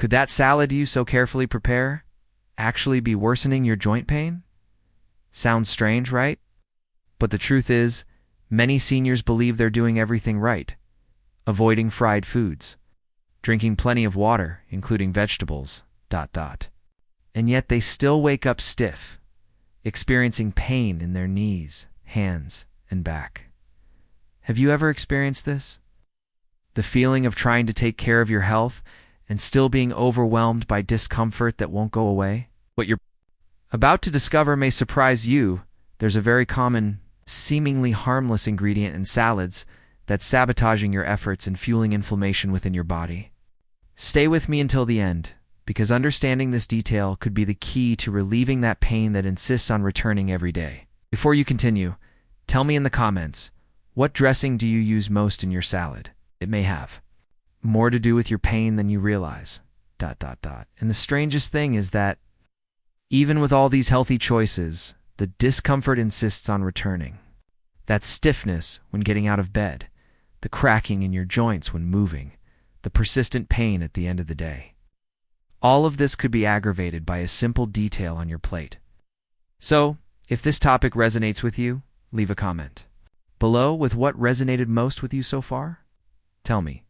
Could that salad you so carefully prepare actually be worsening your joint pain? Sounds strange, right? But the truth is, many seniors believe they're doing everything right, avoiding fried foods, drinking plenty of water, including vegetables, ... And yet they still wake up stiff, experiencing pain in their knees, hands, and back. Have you ever experienced this? The feeling of trying to take care of your health and still being overwhelmed by discomfort that won't go away? What you're about to discover may surprise you. There's a very common, seemingly harmless ingredient in salads that's sabotaging your efforts and fueling inflammation within your body. Stay with me until the end, because understanding this detail could be the key to relieving that pain that insists on returning every day. Before you continue, tell me in the comments, what dressing do you use most in your salad? It may have more to do with your pain than you realize. ... And the strangest thing is that even with all these healthy choices, the discomfort insists on returning. That stiffness when getting out of bed, the cracking in your joints when moving, the persistent pain at the end of the day. All of this could be aggravated by a simple detail on your plate. So, if this topic resonates with you, leave a comment below with what resonated most with you so far. Tell me,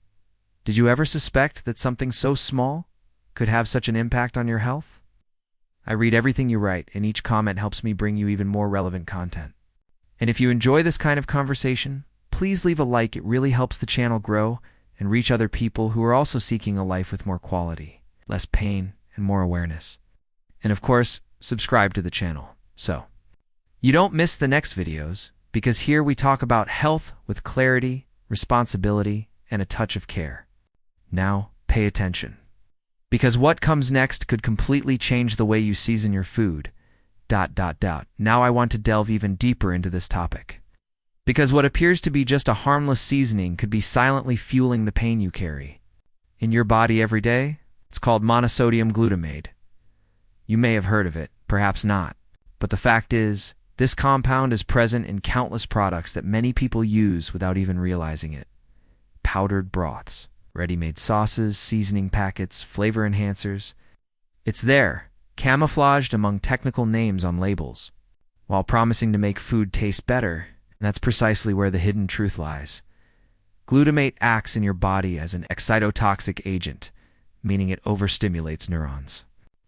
did you ever suspect that something so small could have such an impact on your health? I read everything you write, and each comment helps me bring you even more relevant content. And if you enjoy this kind of conversation, please leave a like. It really helps the channel grow and reach other people who are also seeking a life with more quality, less pain, and more awareness. And of course, subscribe to the channel so you don't miss the next videos, because here we talk about health with clarity, responsibility, and a touch of care. Now, pay attention, because what comes next could completely change the way you season your food. ... Now I want to delve even deeper into this topic, because what appears to be just a harmless seasoning could be silently fueling the pain you carry in your body every day. It's called monosodium glutamate. You may have heard of it, perhaps not, but the fact is, this compound is present in countless products that many people use without even realizing it. Powdered broths, ready-made sauces, seasoning packets, flavor enhancers. It's there, camouflaged among technical names on labels, while promising to make food taste better. And that's precisely where the hidden truth lies. Glutamate acts in your body as an excitotoxic agent, meaning it overstimulates neurons.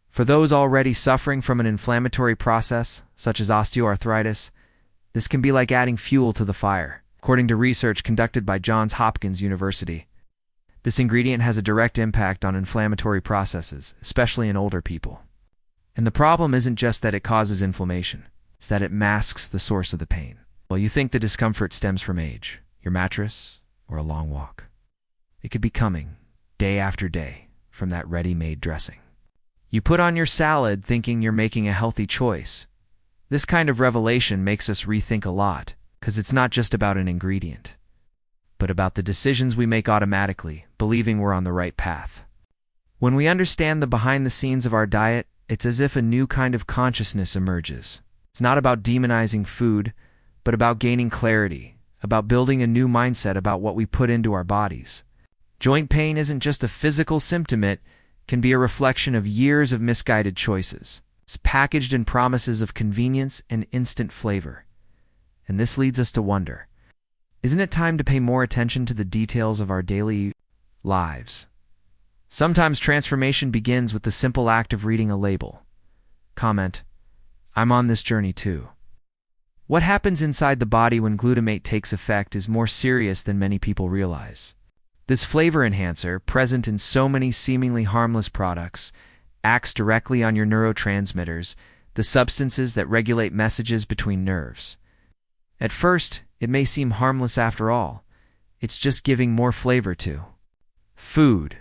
For those already suffering from an inflammatory process, such as osteoarthritis, this can be like adding fuel to the fire. According to research conducted by Johns Hopkins University, this ingredient has a direct impact on inflammatory processes, especially in older people. And the problem isn't just that it causes inflammation, it's that it masks the source of the pain. Well, you think the discomfort stems from age, your mattress, or a long walk. It could be coming, day after day, from that ready-made dressing. You put on your salad thinking you're making a healthy choice. This kind of revelation makes us rethink a lot, because it's not just about an ingredient, but about the decisions we make automatically, believing we're on the right path. When we understand the behind-the-scenes of our diet, it's as if a new kind of consciousness emerges. It's not about demonizing food, but about gaining clarity, about building a new mindset about what we put into our bodies. Joint pain isn't just a physical symptom, it can be a reflection of years of misguided choices. It's packaged in promises of convenience and instant flavor. And this leads us to wonder, isn't it time to pay more attention to the details of our daily lives? Sometimes transformation begins with the simple act of reading a label. Comment, I'm on this journey too. What happens inside the body when glutamate takes effect is more serious than many people realize. This flavor enhancer, present in so many seemingly harmless products, acts directly on your neurotransmitters, the substances that regulate messages between nerves. At first, it may seem harmless after all. It's just giving more flavor to food.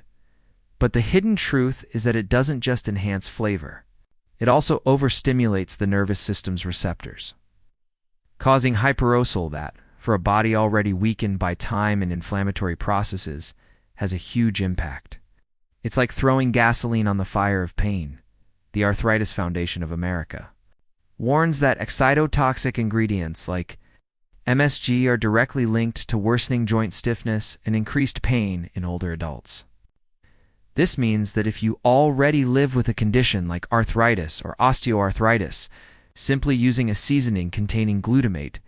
But the hidden truth is that it doesn't just enhance flavor. It also overstimulates the nervous system's receptors, causing hyperarousal that, for a body already weakened by time and inflammatory processes, has a huge impact. It's like throwing gasoline on the fire of pain. The Arthritis Foundation of America warns that excitotoxic ingredients like MSG are directly linked to worsening joint stiffness and increased pain in older adults. This means that if you already live with a condition like arthritis or osteoarthritis, simply using a seasoning containing glutamate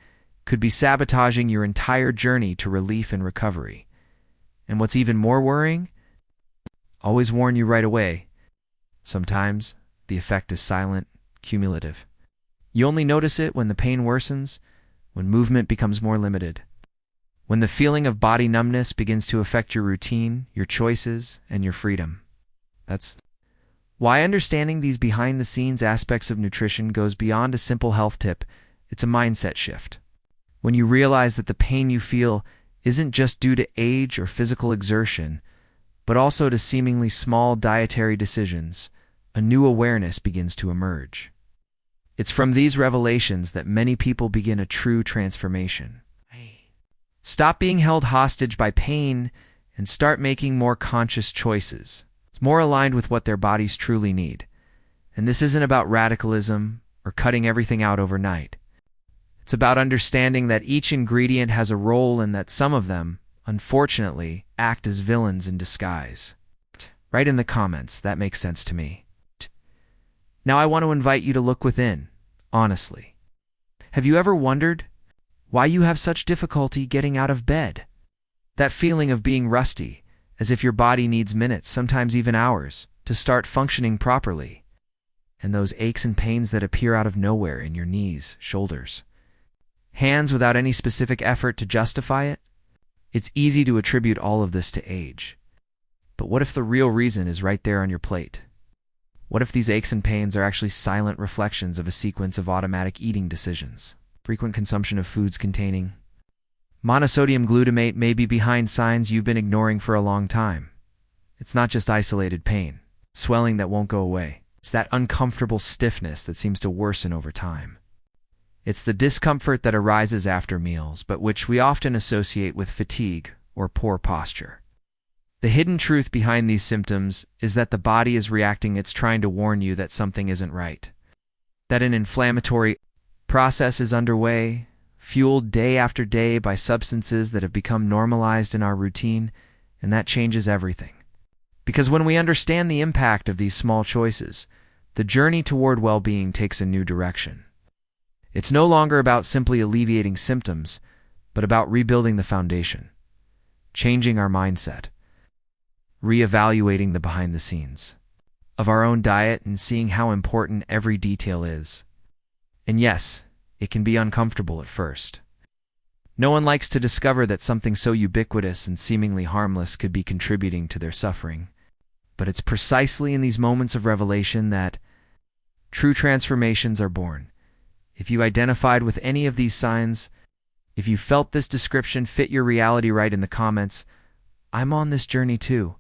could be sabotaging your entire journey to relief and recovery. And what's even more worrying? Always warn you right away. Sometimes the effect is silent, cumulative. You only notice it when the pain worsens, when movement becomes more limited, when the feeling of body numbness begins to affect your routine, your choices, and your freedom. That's why understanding these behind-the-scenes aspects of nutrition goes beyond a simple health tip. It's a mindset shift. When you realize that the pain you feel isn't just due to age or physical exertion, but also to seemingly small dietary decisions, a new awareness begins to emerge. It's from these revelations that many people begin a true transformation. Stop being held hostage by pain and start making more conscious choices. It's more aligned with what their bodies truly need. And this isn't about radicalism or cutting everything out overnight. It's about understanding that each ingredient has a role and that some of them, unfortunately, act as villains in disguise. Write in the comments, that makes sense to me. Now I want to invite you to look within, honestly. Have you ever wondered why you have such difficulty getting out of bed? That feeling of being rusty, as if your body needs minutes, sometimes even hours, to start functioning properly. And those aches and pains that appear out of nowhere in your knees, shoulders, hands without any specific effort to justify it? It's easy to attribute all of this to age. But what if the real reason is right there on your plate? What if these aches and pains are actually silent reflections of a sequence of automatic eating decisions? Frequent consumption of foods containing monosodium glutamate may be behind signs you've been ignoring for a long time. It's not just isolated pain, swelling that won't go away. It's that uncomfortable stiffness that seems to worsen over time. It's the discomfort that arises after meals, but which we often associate with fatigue or poor posture. The hidden truth behind these symptoms is that the body is reacting. It's trying to warn you that something isn't right, that an inflammatory process is underway, fueled day after day by substances that have become normalized in our routine, and that changes everything. Because when we understand the impact of these small choices, the journey toward well-being takes a new direction. It's no longer about simply alleviating symptoms, but about rebuilding the foundation, changing our mindset, reevaluating the behind the scenes of our own diet and seeing how important every detail is. And yes, it can be uncomfortable at first. No one likes to discover that something so ubiquitous and seemingly harmless could be contributing to their suffering. But it's precisely in these moments of revelation that true transformations are born. If you identified with any of these signs, if you felt this description fit your reality, write in the comments, "I'm on this journey too,"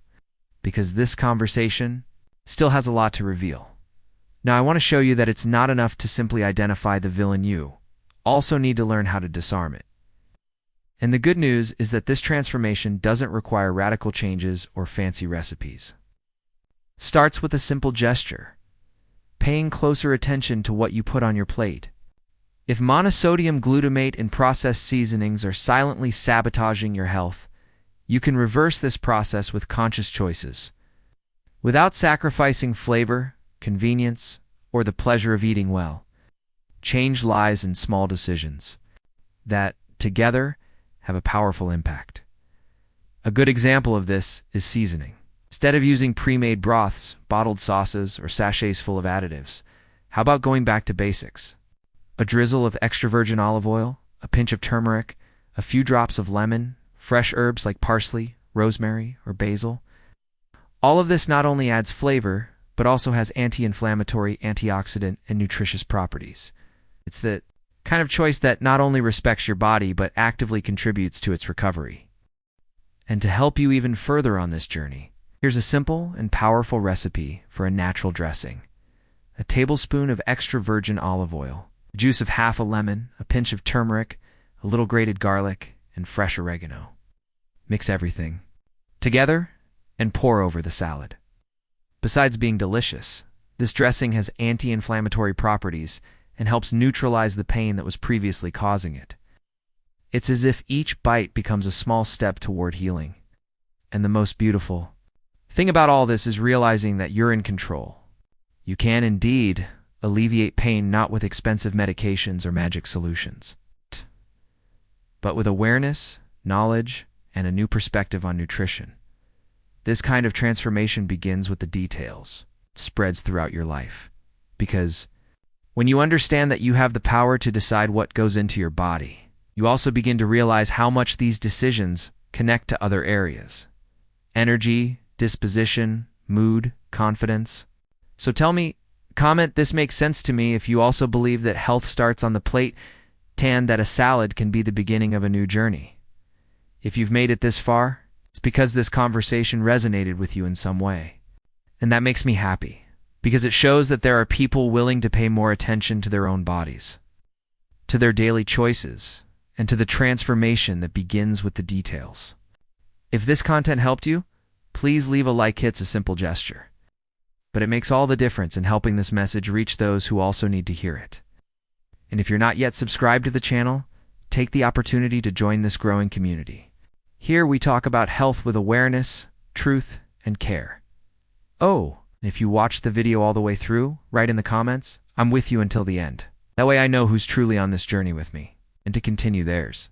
because this conversation still has a lot to reveal. Now, I want to show you that it's not enough to simply identify the villain. You also need to learn how to disarm it. And the good news is that this transformation doesn't require radical changes or fancy recipes. Starts with a simple gesture, paying closer attention to what you put on your plate. If monosodium glutamate and processed seasonings are silently sabotaging your health, you can reverse this process with conscious choices. Without sacrificing flavor, convenience, or the pleasure of eating well. Change lies in small decisions that, together, have a powerful impact. A good example of this is seasoning. Instead of using pre-made broths, bottled sauces, or sachets full of additives, how about going back to basics? A drizzle of extra virgin olive oil, a pinch of turmeric, a few drops of lemon, fresh herbs like parsley, rosemary, or basil. All of this not only adds flavor, but also has anti-inflammatory, antioxidant, and nutritious properties. It's the kind of choice that not only respects your body, but actively contributes to its recovery. And to help you even further on this journey, here's a simple and powerful recipe for a natural dressing. A tablespoon of extra virgin olive oil, the juice of half a lemon, a pinch of turmeric, a little grated garlic, and fresh oregano. Mix everything together and pour over the salad. Besides being delicious, this dressing has anti-inflammatory properties and helps neutralize the pain that was previously causing it. It's as if each bite becomes a small step toward healing. And the most beautiful thing about all this is realizing that you're in control. You can indeed alleviate pain not with expensive medications or magic solutions, but with awareness, knowledge, and a new perspective on nutrition. This kind of transformation begins with the details. It spreads throughout your life. Because when you understand that you have the power to decide what goes into your body, you also begin to realize how much these decisions connect to other areas: energy, disposition, mood, confidence. So tell me, comment, "This makes sense to me," if you also believe that health starts on the plate, and that a salad can be the beginning of a new journey. If you've made it this far, it's because this conversation resonated with you in some way. And that makes me happy, because it shows that there are people willing to pay more attention to their own bodies, to their daily choices, and to the transformation that begins with the details. If this content helped you, please leave a like. It's a simple gesture, but it makes all the difference in helping this message reach those who also need to hear it. And if you're not yet subscribed to the channel, take the opportunity to join this growing community. Here we talk about health with awareness, truth, and care. Oh, and if you watched the video all the way through, write in the comments, "I'm with you until the end." That way I know who's truly on this journey with me, and to continue theirs.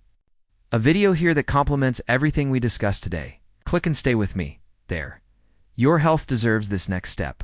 A video here that complements everything we discussed today. Click and stay with me. There. Your health deserves this next step.